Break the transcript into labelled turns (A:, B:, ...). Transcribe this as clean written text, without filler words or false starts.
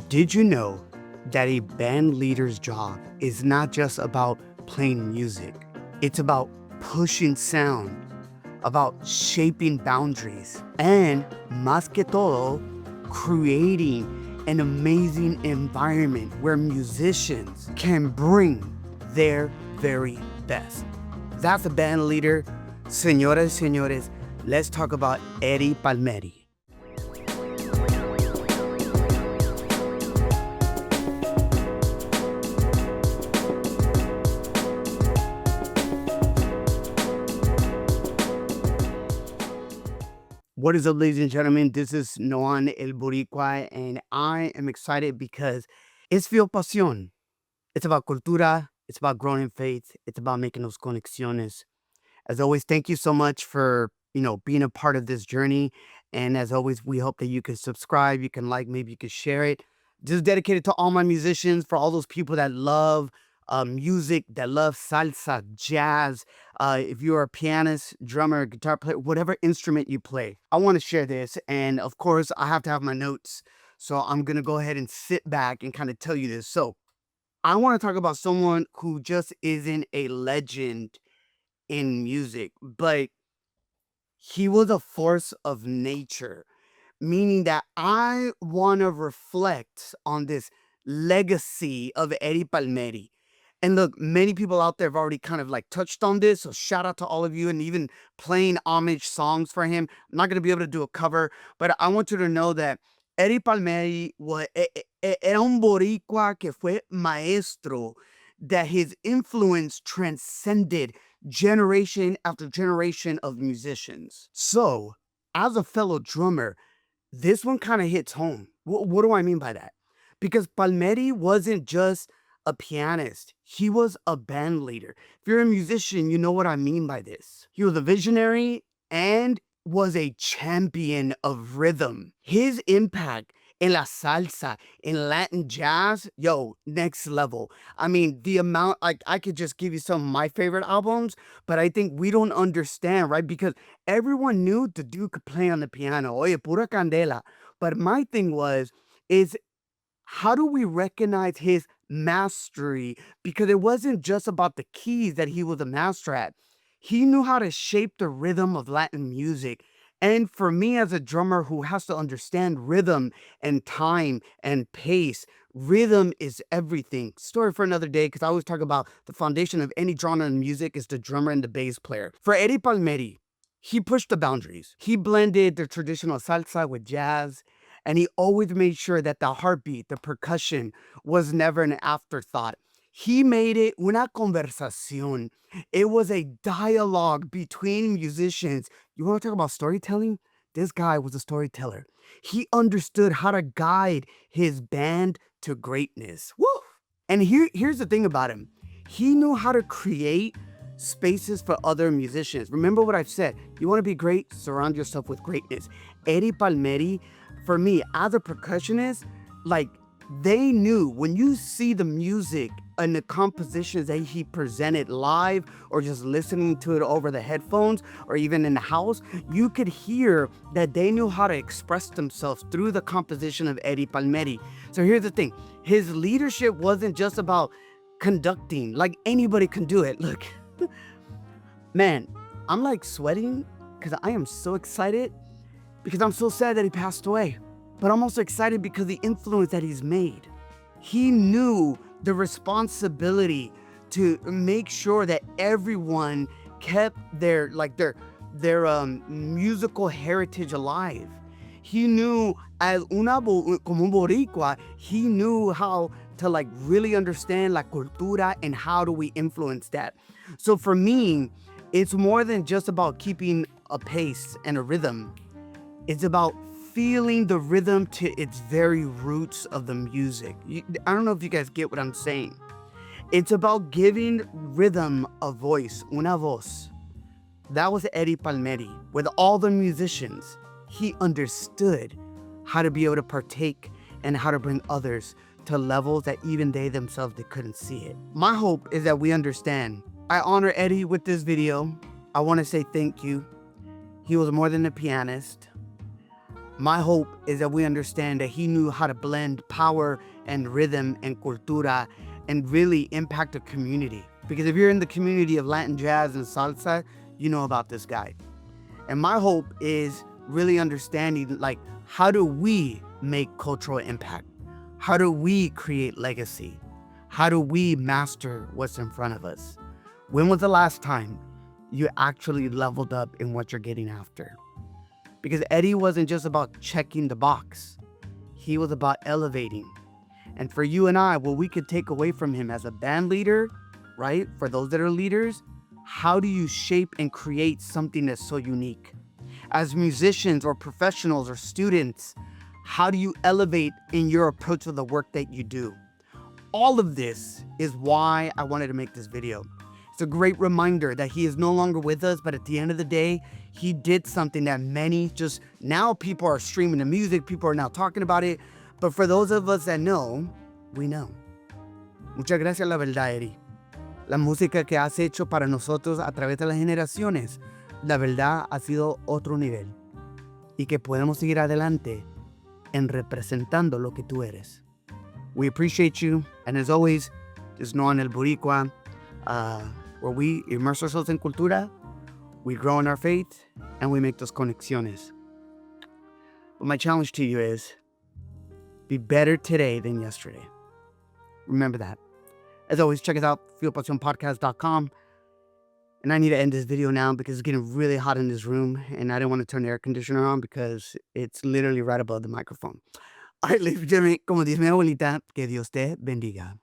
A: Did you know that a band leader's job is not just about playing music? It's about pushing sound, about shaping boundaries, and más que todo, creating an amazing environment where musicians can bring their very best. That's a band leader. Señoras y señores, let's talk about Eddie Palmieri. What is up, ladies and gentlemen? This is Noan El Boricua, and I am excited because it's Feel Pasión. It's about cultura, it's about growing in faith, it's about making those conexiones. As always, thank you so much for, being a part of this journey. And as always, we hope that you can subscribe, you can like, maybe you can share it. Just dedicated to all my musicians, for all those people that love music, that love salsa, jazz. If you're a pianist, drummer, guitar player, whatever instrument you play, I want to share this. And of course, I have to have my notes. So I'm going to go ahead and sit back and kind of tell you this. So I want to talk about someone who just isn't a legend in music, but he was a force of nature, meaning that I want to reflect on this legacy of Eddie Palmieri. And look, many people out there have already kind of like touched on this. So shout out to all of you and even playing homage songs for him. I'm not going to be able to do a cover, but I want you to know that Eddie Palmieri era un boricua que fue maestro, that his influence transcended generation after generation of musicians. So as a fellow drummer, this one kind of hits home. What do I mean by that? Because Palmieri wasn't just a pianist. He was a band leader. If you're a musician, you know what I mean by this. He was a visionary and was a champion of rhythm. His impact in la salsa, in Latin jazz, next level. I mean, the amount, like, I could just give you some of my favorite albums, but I think we don't understand, right? Because everyone knew the dude could play on the piano. Oye, pura candela. But my thing is how do we recognize his mastery? Because it wasn't just about the keys that he was a master at. He knew how to shape the rhythm of Latin music. And for me as a drummer who has to understand rhythm and time and pace, rhythm is everything. Story for another day, because I always talk about the foundation of any genre in music is the drummer and the bass player. For Eddie Palmieri, he pushed the boundaries. He blended the traditional salsa with jazz, and he always made sure that the heartbeat, the percussion, was never an afterthought. He made it una conversación. It was a dialogue between musicians. You want to talk about storytelling? This guy was a storyteller. He understood how to guide his band to greatness. Woo! And here's the thing about him. He knew how to create spaces for other musicians. Remember what I've said. You want to be great? Surround yourself with greatness. Eddie Palmieri, for me, as a percussionist, like, they knew when you see the music and the compositions that he presented live or just listening to it over the headphones or even in the house, you could hear that they knew how to express themselves through the composition of Eddie Palmieri. So here's the thing. His leadership wasn't just about conducting. Like, anybody can do it. Look, man, I'm like sweating because I am so excited because I'm so sad that he passed away. But I'm also excited because of the influence that he's made. He knew the responsibility to make sure that everyone kept their musical heritage alive. He knew como un boricua, he knew how to like really understand la cultura and how do we influence that. So for me, it's more than just about keeping a pace and a rhythm. It's about feeling the rhythm to its very roots of the music. I don't know if you guys get what I'm saying. It's about giving rhythm a voice, una voz. That was Eddie Palmieri. With all the musicians, he understood how to be able to partake and how to bring others to levels that even they themselves, they couldn't see it. My hope is that we understand. I honor Eddie with this video. I want to say thank you. He was more than a pianist. My hope is that we understand that he knew how to blend power and rhythm and cultura and really impact a community. Because if you're in the community of Latin jazz and salsa, you know about this guy. And my hope is really understanding, like, how do we make cultural impact? How do we create legacy? How do we master what's in front of us? When was the last time you actually leveled up in what you're getting after? Because Eddie wasn't just about checking the box. He was about elevating. And for you and I, what we could take away from him as a band leader, right? For those that are leaders, how do you shape and create something that's so unique? As musicians or professionals or students, how do you elevate in your approach of the work that you do? All of this is why I wanted to make this video. It's a great reminder that he is no longer with us, but at the end of the day, he did something that many just, now people are streaming the music, people are now talking about it, but for those of us that know, we know. Muchas gracias, la verdad, Eddie. La música que has hecho para nosotros a través de las generaciones, la verdad ha sido otro nivel. Y que podemos seguir adelante en representando lo que tú eres. We appreciate you, and as always, just know on El Boricua, where we immerse ourselves in cultura, we grow in our faith, and we make those conexiones. But my challenge to you is, be better today than yesterday. Remember that. As always, check us out, feelpasionpodcast.com. And I need to end this video now because it's getting really hot in this room, and I don't want to turn the air conditioner on because it's literally right above the microphone. All right, ladies and gentlemen, como dice mi abuelita, que Dios te bendiga.